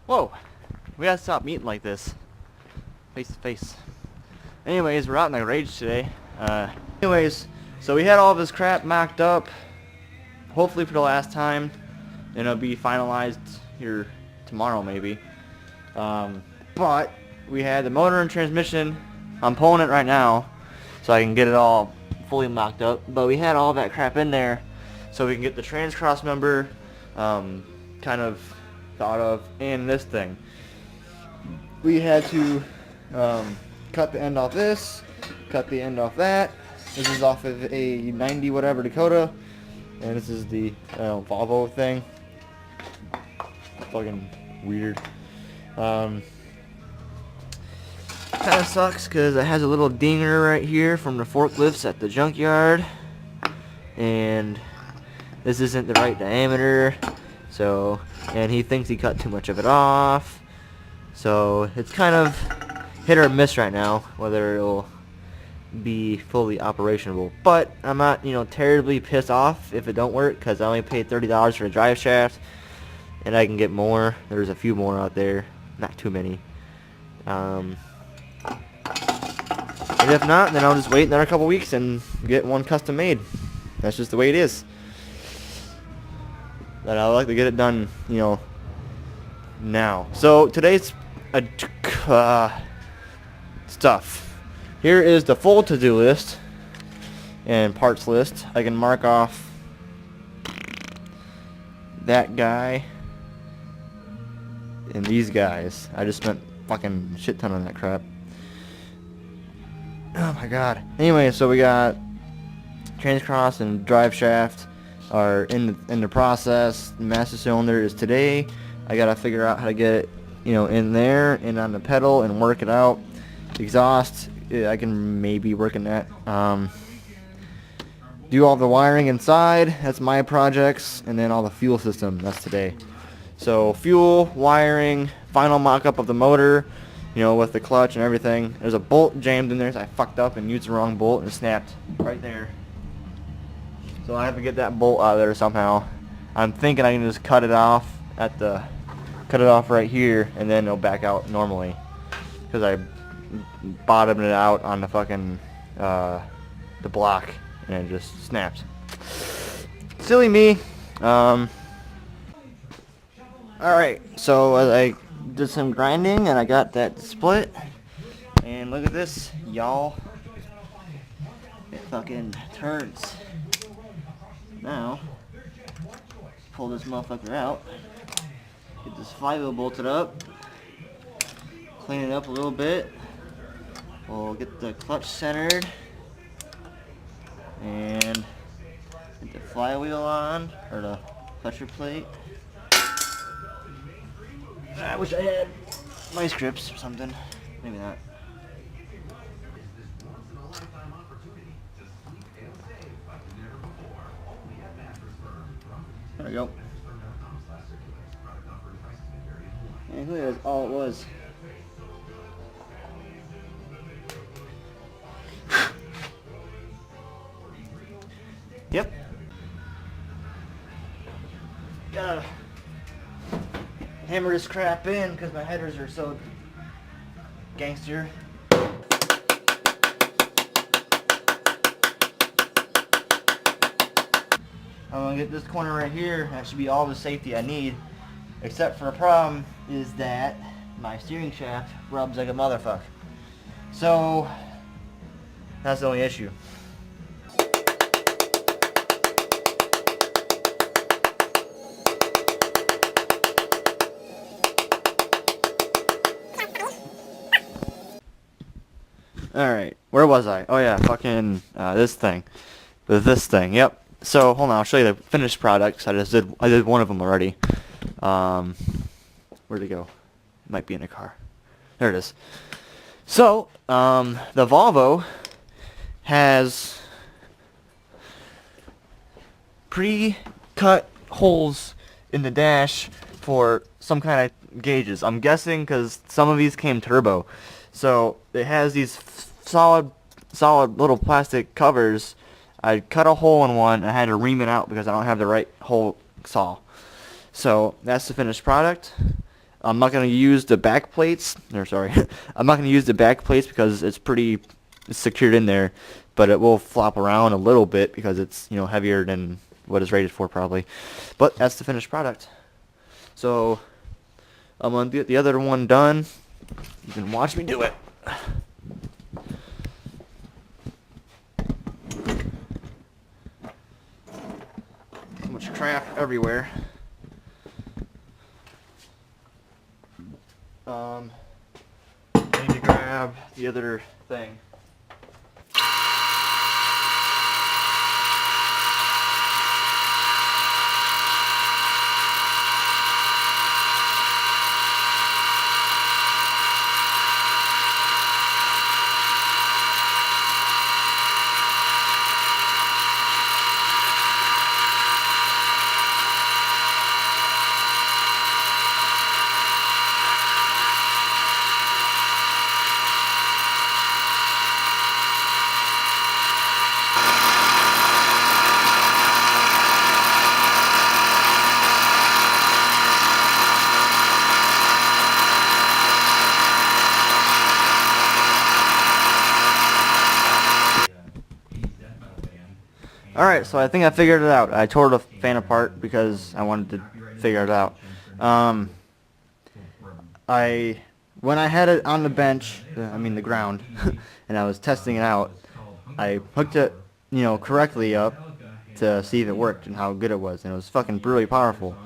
Whoa, we gotta stop meeting like this, face to face. Anyways, we're out in the rage today. Anyways, so we had all of this crap mocked up, hopefully for the last time, and it'll be finalized here tomorrow maybe. But we had the motor and transmission. I'm pulling it right now so I can get it all fully mocked up. But we had all that crap in there so we can get the trans cross member kind of thought of, and this thing. We had to cut the end off this, cut the end off that. This is off of a 90 whatever Dakota, and this is the Volvo thing. Fucking weird. Kind of sucks because it has a little dinger right here from the forklifts at the junkyard, and this isn't the right diameter, so, and he thinks he cut too much of it off, so it's kind of hit or miss right now whether it'll be fully operational. But I'm not, terribly pissed off if it don't work, because I only paid $30 for a drive shaft, and I can get more. There's a few more out there, not too many. And if not, then I'll just wait another couple weeks and get one custom made. That's just the way it is. But I like to get it done, now. So today's stuff. Here is the full to-do list and parts list. I can mark off that guy and these guys. I just spent fucking shit ton on that crap. Oh my god. Anyway, so we got transcross and drive shaft are in the process. The master cylinder is today. I gotta figure out how to get it, in there and on the pedal and work it out. Exhaust, I can maybe work in that. Do all the wiring inside. That's my projects, and then all the fuel system. That's today. So fuel, wiring, final mock-up of the motor, with the clutch and everything. There's a bolt jammed in there, so I fucked up and used the wrong bolt and it snapped right there. So I have to get that bolt out of there somehow. I'm thinking I can just cut it off right here, and then it'll back out normally, because I bottomed it out on the fucking the block and it just snapped. Silly me. Alright, so I did some grinding and I got that split, and look at this, y'all. It fucking turns. Now, pull this motherfucker out, get this flywheel bolted up, clean it up a little bit. We'll get the clutch centered and get the flywheel on, or the clutcher plate. I wish I had vice grips or something. Maybe not. There we go. And look, that's all it was. Yep. Gotta hammer this crap in because my headers are so gangster. I'm gonna get this corner right here. That should be all the safety I need, except for a problem is that my steering shaft rubs like a motherfucker. So that's the only issue. Alright, where was I? Oh yeah, fucking this thing. This thing, yep. So hold on, I'll show you the finished products. I did one of them already. Where'd it go? It might be in a car. There it is. So, the Volvo has pre-cut holes in the dash for some kind of gauges. I'm guessing because some of these came turbo. So it has these solid little plastic covers. I cut a hole in one and I had to ream it out because I don't have the right hole saw. So that's the finished product. I'm not going to use the back plates. Or sorry, I'm not going to use the back plates because it's secured in there, but it will flop around a little bit because it's, you know, heavier than what it's rated for probably. But that's the finished product. So I'm going to get the other one done. You can watch me do it. So much crap everywhere. I need to grab the other thing. Alright, so I think I figured it out. I tore the fan apart because I wanted to figure it out. When I had it on the bench, the ground, and I was testing it out, I hooked it, you know, correctly up to see if it worked and how good it was, and it was fucking brutally powerful.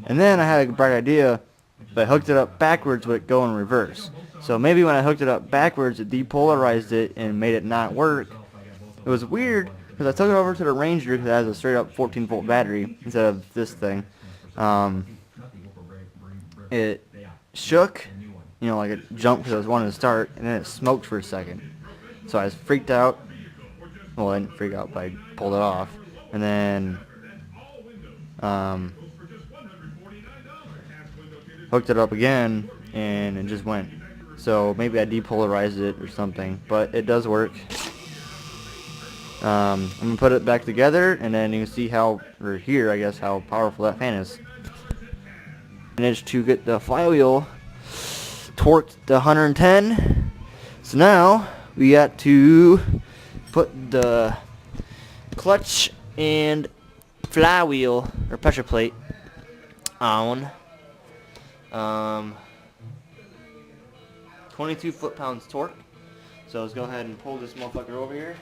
And then I had a bright idea, but I hooked it up backwards would go in reverse. So maybe when I hooked it up backwards, it depolarized it and made it not work. It was weird because I took it over to the Ranger because it has a straight up 14-volt battery instead of this thing. It shook, you know, like it jumped because I was wanting to start, and then it smoked for a second. So I was freaked out. Well, I didn't freak out, but I pulled it off. And then hooked it up again, and it just went. So maybe I depolarized it or something, but it does work. I'm going to put it back together, and then you can see how, or hear, I guess, how powerful that fan is. Managed to get the flywheel torqued to 110. So now we got to put the clutch and flywheel, or pressure plate, on 22 foot-pounds torque. So let's go ahead and pull this motherfucker over here.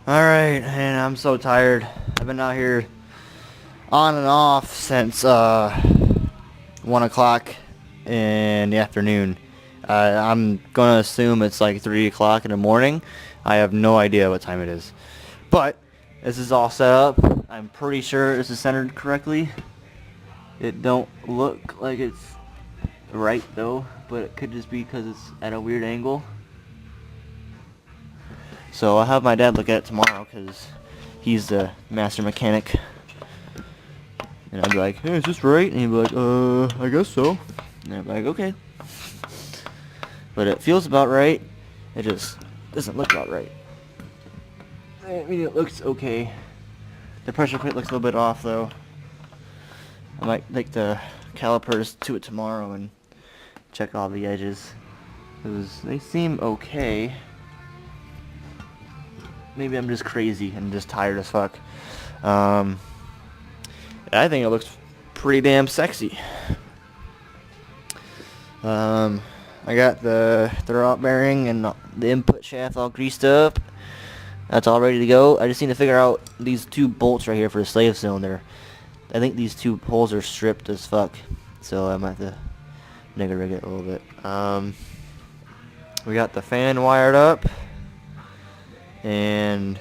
Alright, and I'm so tired. I've been out here on and off since 1 o'clock in the afternoon. I'm going to assume it's like 3 o'clock in the morning. I have no idea what time it is. But this is all set up. I'm pretty sure this is centered correctly. It don't look like it's right though, but it could just be because it's at a weird angle. So I'll have my dad look at it tomorrow because he's the master mechanic. And I'd be like, hey, is this right? And he'd be like, I guess so. And I'd be like, okay. But it feels about right. It just doesn't look about right. I mean, it looks okay. The pressure plate looks a little bit off though. I might take the calipers to it tomorrow and check all the edges, because they seem okay. Maybe I'm just crazy and just tired as fuck. I think it looks pretty damn sexy. I got the throwout bearing and the input shaft all greased up. That's all ready to go. I just need to figure out these two bolts right here for the slave cylinder. I think these two holes are stripped as fuck, so I might have to nigger rig it a little bit. We got the fan wired up, and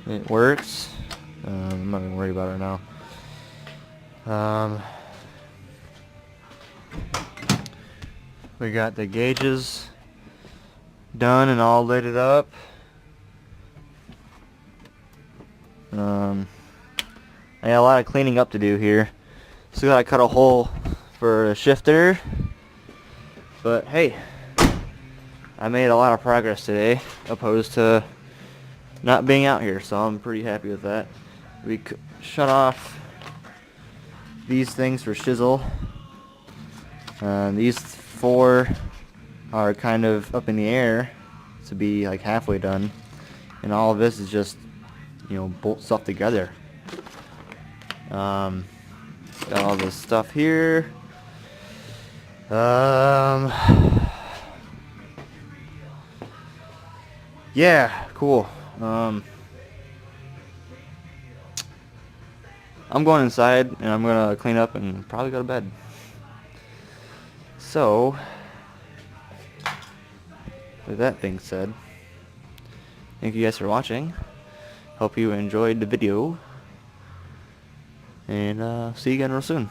it works. I'm not even worried about it now. We got the gauges done and all lighted up. I got a lot of cleaning up to do here. Still gotta cut a hole for a shifter. But hey, I made a lot of progress today, opposed to not being out here, so I'm pretty happy with that. We shut off these things for shizzle. These four are kind of up in the air to be like halfway done, and all of this is just, you know, bolt stuff together. Got all this stuff here. Yeah, cool. I'm going inside and I'm gonna clean up and probably go to bed. So, with that being said, thank you guys for watching. Hope you enjoyed the video, and see you again real soon.